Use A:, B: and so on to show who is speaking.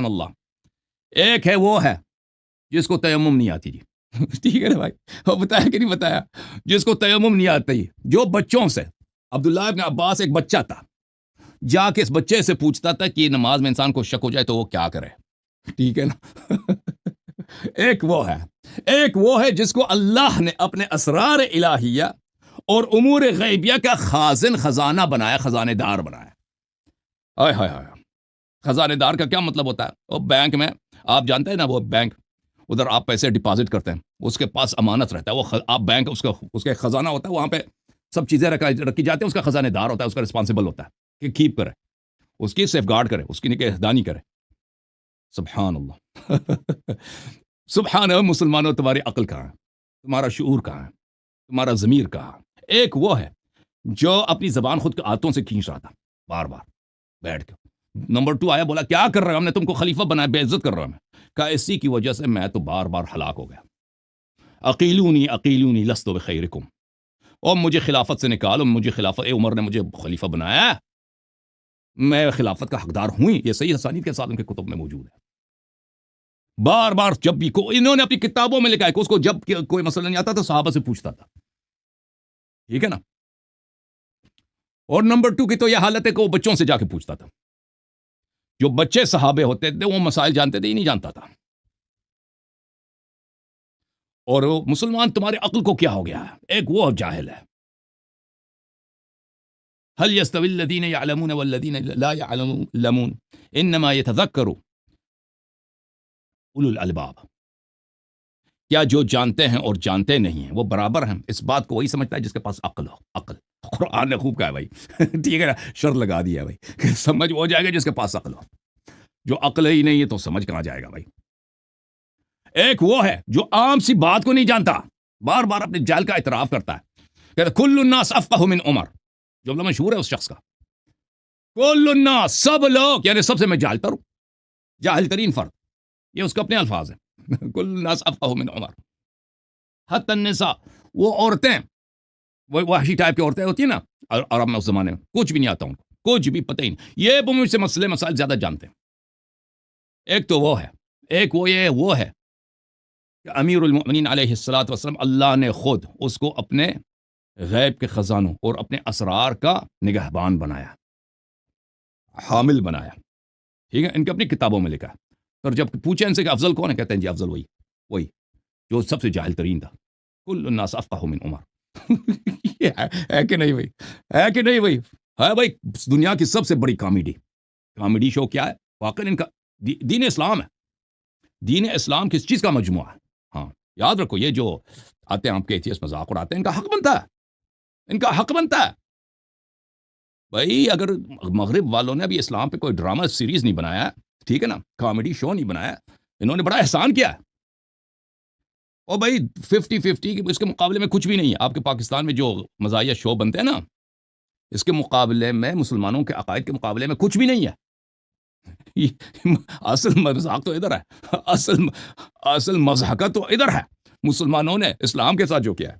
A: اللہ، ایک ہے وہ ہے جس کو تیمم نہیں آتی جی ٹھیک ہے نا بھائی، وہ بتایا کہ نہیں بتایا، جس کو تیمم نہیں آتی، جو بچوں سے، عبداللہ ابن عباس ایک بچہ تھا، جا کے اس بچے سے پوچھتا تھا کہ نماز میں انسان کو شک ہو جائے تو وہ کیا کرے، ٹھیک ہے نا ایک وہ ہے جس کو اللہ نے اپنے اسرار الہیہ اور امور غیبیہ کا خازن، خزانہ بنایا، خزانے دار بنایا۔ ہائے ہائے ہائے، خزانے دار کا کیا مطلب ہوتا ہے؟ وہ بینک میں آپ جانتے ہیں نا، وہ بینک ادھر آپ پیسے ڈپازٹ کرتے ہیں، اس کے پاس امانت رہتا ہے، وہ آپ بینک اس کا خزانہ ہوتا ہے، وہاں پہ سب چیزیں رکھی جاتی ہیں، اس کا خزانے دار ہوتا ہے، اس کا رسپانسبل ہوتا ہے کہ کیپ کرے، اس کی سیف گارڈ کرے، اس کی نگہدانی کرے۔ سبحان اللہ سبحان اللہ، مسلمانوں تمہاری عقل کہاں ہے؟ تمہارا شعور کہاں ہے؟ تمہارا ضمیر کہاں ہے؟ ایک وہ ہے جو اپنی زبان خود کے ہاتھوں سے کھینچ رہا تھا بار بار بیٹھ کے۔ نمبر 2 آیا، بولا کیا کر رہے ہو، ہم نے تم کو خلیفہ بنایا، بے عزت کر رہا ہوں میں، کہا اسی کی وجہ سے میں تو بار بار ہلاک ہو گیا۔ عقیلونی لست بخیرکم، اور مجھے خلافت سے نکالو، مجھے خلافت، عمر نے مجھے خلیفہ بنایا، میں خلافت کا حقدار ہوں، یہ صحیح حسانیت کے ساتھ ان کے کتب میں موجود ہے۔ بار بار جب بھی انہوں نے اپنی کتابوں میں لکھا ہے کہ اس کو جب کوئی مسئلہ نہیں آتا تو صحابہ سے پوچھتا تھا، ٹھیک ہے نا۔ اور نمبر 2 کی تو یہ حالت ہے کہ وہ بچوں سے جا کے پوچھتا تھا، جو بچے صحابے ہوتے تھے وہ مسائل جانتے تھے، ہی نہیں جانتا تھا۔ اور وہ مسلمان تمہاری عقل کو کیا ہو گیا ہے؟ ایک وہ جاہل ہے۔ هل يستوي الذين يعلمون والذين لا يعلمون انما يتذكر اولو الالباب، کیا جو جانتے ہیں اور جانتے نہیں ہیں وہ برابر ہیں؟ اس بات کو وہی سمجھتا ہے جس کے پاس عقل ہو۔ عقل قرآن نے خوب کہا ہے بھائی ٹھیک ہے نا، شرط لگا دیا بھائی کہ سمجھ ہو جائے گا جس کے پاس عقل ہو، جو عقل ہی نہیں ہے تو سمجھ کہاں جائے گا بھائی۔ ایک وہ ہے جو عام سی بات کو نہیں جانتا، بار بار اپنے جہل کا اعتراف کرتا ہے، کہتا کل الناس افقہ من عمر، جملہ مشہور ہے اس شخص کا، کل الناس، سب لوگ، یعنی سب سے میں جاہل تر ہوں، جاہل ترین فرد، یہ اس کے اپنے الفاظ ہیں کل الناس افقہ من عمر، حتی النساء، وہ عورتیں، وہ وحشی ٹائپ کی عورتیں ہوتی ہیں نا عرب میں اس زمانے میں، کچھ بھی نہیں آتا ان کو، کچھ بھی پتہ ہی نہیں، یہ مجھ سے مسائل زیادہ جانتے ہیں۔ ایک تو وہ ہے، ایک وہ ہے کہ امیر المؤمنین علیہ الصلوۃ والسلام، اللہ نے خود اس کو اپنے غیب کے خزانوں اور اپنے اسرار کا نگہبان بنایا، حامل بنایا، ٹھیک ہے، ان کے اپنی کتابوں میں لکھا ہے۔ اور جب پوچھیں ان سے کہ افضل کون ہے، کہتے ہیں جی افضل وہی جو سب سے جاہل ترین تھا، کل الناس افقہ من عمر ہے کہ نہیں بھائی، ہے کہ نہیں بھائی، ہے بھائی۔ دنیا کی سب سے بڑی کامیڈی شو کیا ہے؟ واقعی ان کا دین اسلام ہے۔ دین اسلام کس چیز کا مجموعہ ہے؟ ہاں یاد رکھو، یہ جو آتے ہیں آپ کے ایتھیسٹ مذاق اڑاتے ہیں، ان کا حق بنتا ہے، ان کا حق بنتا ہے بھائی۔ اگر مغرب والوں نے ابھی اسلام پہ کوئی ڈرامہ سیریز نہیں بنایا، ٹھیک ہے نا، کامیڈی شو نہیں بنایا، انہوں نے بڑا احسان کیا ہے۔ اور بھائی 50-50 کی اس کے مقابلے میں کچھ بھی نہیں ہے۔ آپ کے پاکستان میں جو مزاحیہ شو بنتے ہیں نا، اس کے مقابلے میں مسلمانوں کے عقائد کے مقابلے میں کچھ بھی نہیں ہے۔ اصل مذاق تو ادھر ہے، اصل مضحکہ تو ادھر ہے، مسلمانوں نے اسلام کے ساتھ جو کیا ہے۔